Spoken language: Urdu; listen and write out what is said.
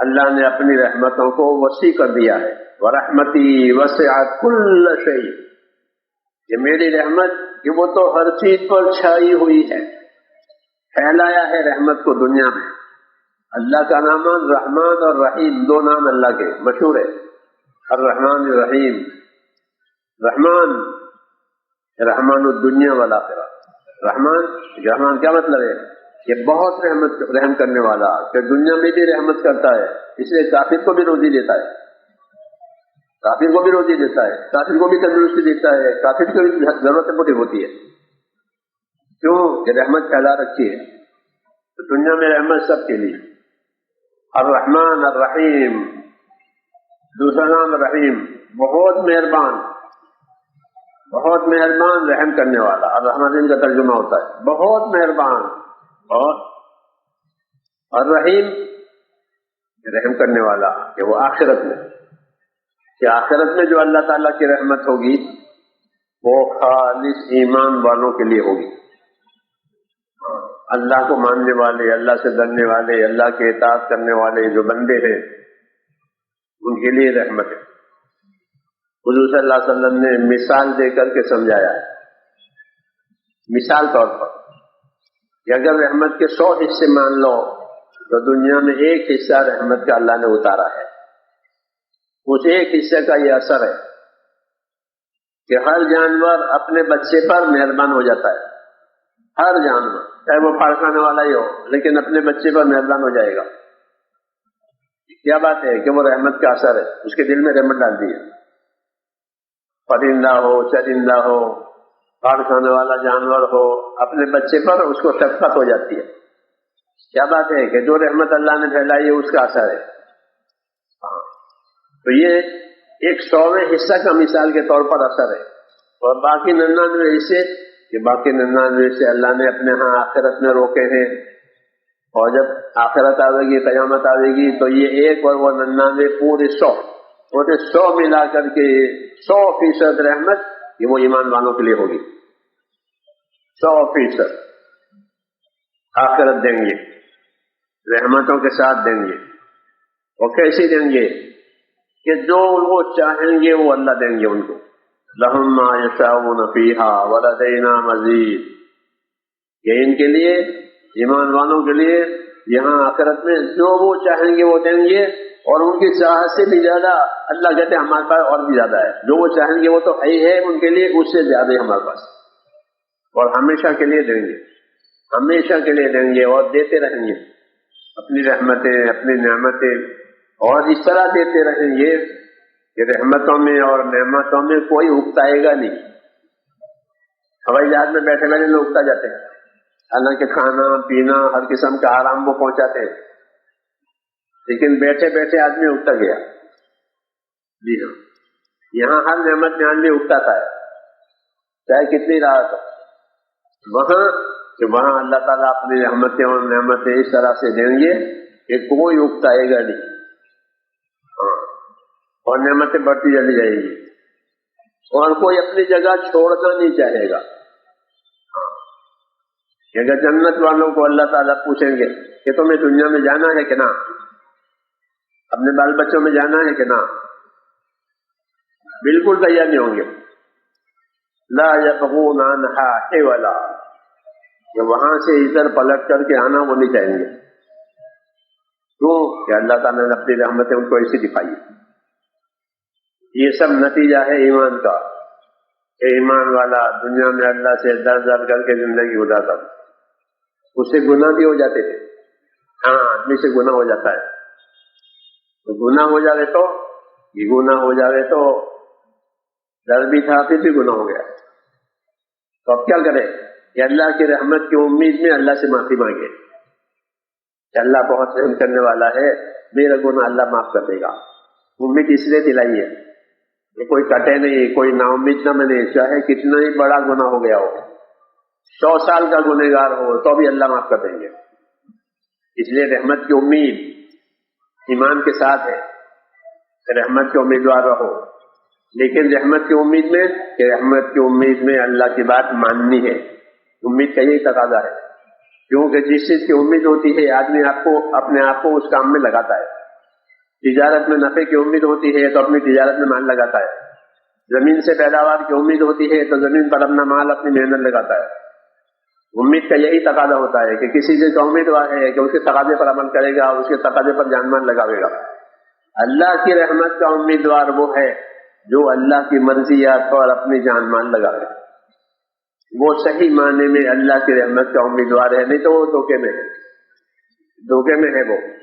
اللہ نے اپنی رحمتوں کو وسیع کر دیا ہے. ورحمتی وسعت کل شیء، یہ میری رحمت کہ وہ تو ہر چیز پر چھائی ہوئی ہے، پھیلایا ہے رحمت کو دنیا میں. اللہ کا نام رحمان اور رحیم، دو نام اللہ کے مشہور ہے، الرحمن الرحیم. رحمان رحمان الدنیا والآخرہ. رحمان کیا مطلب ہے کہ بہت رحم کرنے والا، کہ دنیا میں بھی رحمت کرتا ہے، اس لیے کافر کو بھی روزی دیتا ہے، کافر کو بھی روزی دیتا ہے، کافر کو بھی تندرستی دیتا ہے، کافر کو بھی ضرورتیں پوری ہوتی ہے. کیوں کہ رحمت پھیلا رکھی ہے. تو دنیا میں رحمت سب کے لیے. الرحمن الرحیم، دوسرا نام رحیم، بہت مہربان، بہت مہربان رحم کرنے والا. الرحمن کا ترجمہ ہوتا ہے بہت مہربان. اور الرحیم رحم کرنے والا، کہ وہ آخرت میں، کہ آخرت میں جو اللہ تعالیٰ کی رحمت ہوگی وہ خالص ایمان والوں کے لیے ہوگی. اللہ کو ماننے والے، اللہ سے ڈرنے والے، اللہ کے اطاعت کرنے والے جو بندے ہیں ان کے لیے رحمت ہے. حضور صلی اللہ علیہ وسلم نے مثال دے کر کے سمجھایا ہے، مثال طور پر کہ اگر رحمت کے 100 حصے مان لو تو دنیا میں ایک حصہ رحمت کا اللہ نے اتارا ہے. اس ایک حصے کا یہ اثر ہے کہ ہر جانور اپنے بچے پر مہربان ہو جاتا ہے. ہر جانور، چاہے وہ پھاڑ کھانے والا ہی ہو، لیکن اپنے بچے پر مہربان ہو جائے گا. کیا بات ہے کہ وہ رحمت کا اثر ہے، اس کے دل میں رحمت ڈال دی ہے. پرندہ ہو، چرندہ ہو، پھاڑ کھانے والا جانور ہو، اپنے بچے پر اس کو شفقت ہو جاتی ہے. کیا بات ہے کہ جو رحمت اللہ نے پھیلائی ہے اس کا اثر ہے. تو یہ ایک 100ویں حصہ کا مثال کے طور پر اثر ہے. اور باقی 99 حصے، کہ باقی 99 حصے اللہ نے اپنے ہاں آخرت میں روکے ہیں. اور جب آخرت آئے گی، قیامت آئے گی، تو یہ ایک اور وہ 99 پورے 100 ملا کر کے 100% رحمت یہ وہ ایمان والوں کے لیے ہوگی. 100% آخرت دیں گے، رحمتوں کے ساتھ دیں گے. اور کیسے دیں گے؟ کہ جو وہ چاہیں گے وہ اللہ دیں گے ان کو. لَهُم مَّا يَشَاءُونَ فِيهَا وَلَدَيْنَا مَزِيدٌ. یہ ان کے لیے، ایمان والوں کے لیے یہاں آخرت میں جو وہ چاہیں گے وہ دیں گے. اور ان کی چاہت سے بھی زیادہ اللہ کہتے ہیں ہمارے پاس اور بھی زیادہ ہے. جو وہ چاہیں گے وہ تو ہے ان کے لیے، اس سے زیادہ ہمارے پاس. اور ہمیشہ کے لیے دیں گے، ہمیشہ کے لیے دیں گے اور دیتے رہیں گے اپنی رحمتیں، اپنی نعمتیں. اور اس طرح دیتے رہیں گے کہ رحمتوں میں اور نعمتوں میں کوئی اکتائے گا نہیں. ہوائی جہاز میں بیٹھے بیٹھے لوگ اکتا جاتے ہیں، حالانکہ کھانا پینا ہر قسم کا آرام وہ پہنچاتے ہیں، لیکن بیٹھے بیٹھے آدمی اکتا گیا. جی ہاں، یہاں ہر نعمت میں آدمی اکتا تھا، چاہے کتنی راحت ہو. وہاں اللہ تعالیٰ اپنی رحمتیں اور نعمتیں اس طرح سے دیں گے کہ کوئی اکتائے گا نہیں. اور نعمتیں بڑھتی چلی جائیں گی، اور کوئی اپنی جگہ چھوڑنا نہیں چاہے گا. اگر جنت والوں کو اللہ تعالیٰ پوچھیں گے کہ تمہیں دنیا میں جانا ہے کہ نہ، اپنے بال بچوں میں جانا ہے کہ نہ، بالکل تیار نہیں ہوں گے. لا يبغون عنها حولا، کہ وہاں سے ادھر پلٹ کر کے آنا وہ نہیں چاہیں گے. کیوں کہ اللہ تعالیٰ نے اپنی رحمتیں ان کو ایسی دکھائی. یہ سب نتیجہ ہے ایمان کا. کہ ایمان والا دنیا میں اللہ سے ڈر ڈر کر کے زندگی گزارتا تھا. اس سے گناہ بھی ہو جاتے تھے. ہاں، آدمی سے گناہ ہو جاتا ہے، تو گناہ ہو جاوے تو یہ گناہ ہو جاوے تو ڈر بھی تھا، پھر بھی گناہ ہو گیا. تو اب کیا کرے کہ اللہ کی رحمت کی امید میں اللہ سے معافی مانگے کہ اللہ بہت رحم کرنے والا ہے، میرا گناہ اللہ معاف کر دے گا. امید اس لیے دلائی ہے کہ کوئی کٹے نہیں، کوئی نا امید نہ بنے، چاہے کتنا ہی بڑا گناہ ہو گیا ہو، 100 سال کا گنہگار ہو تو بھی اللہ معاف کر دیں گے. اس لیے رحمت کی امید ایمان کے ساتھ ہے، رحمت کے امیدوار رہو. لیکن رحمت کی امید میں، کہ رحمت کی امید میں اللہ کی بات ماننی ہے. امید کا یہی تقاضا ہے، کیونکہ جس چیز کی امید ہوتی ہے آدمی اپنے آپ کو اس کام میں لگاتا ہے. تجارت میں نفع کی امید ہوتی ہے تو اپنی تجارت میں مال لگاتا ہے. زمین سے پیداوار کی امید ہوتی ہے تو زمین پر اپنا مال اپنی محنت لگاتا ہے. امید کا یہی تقاضا ہوتا ہے کہ کسی چیز کا امیدوار ہے کہ اس کے تقاضے پر عمل کرے گا، اس کے تقاضے پر جان مال لگاوے گا. اللہ کی رحمت کا امیدوار وہ ہے جو اللہ کی مرضیات پر اپنی جان مال لگاوے. وہ صحیح معنی میں اللہ کی رحمت کا امیدوار ہے، نہیں تو وہ دھوکے میں ہے وہ.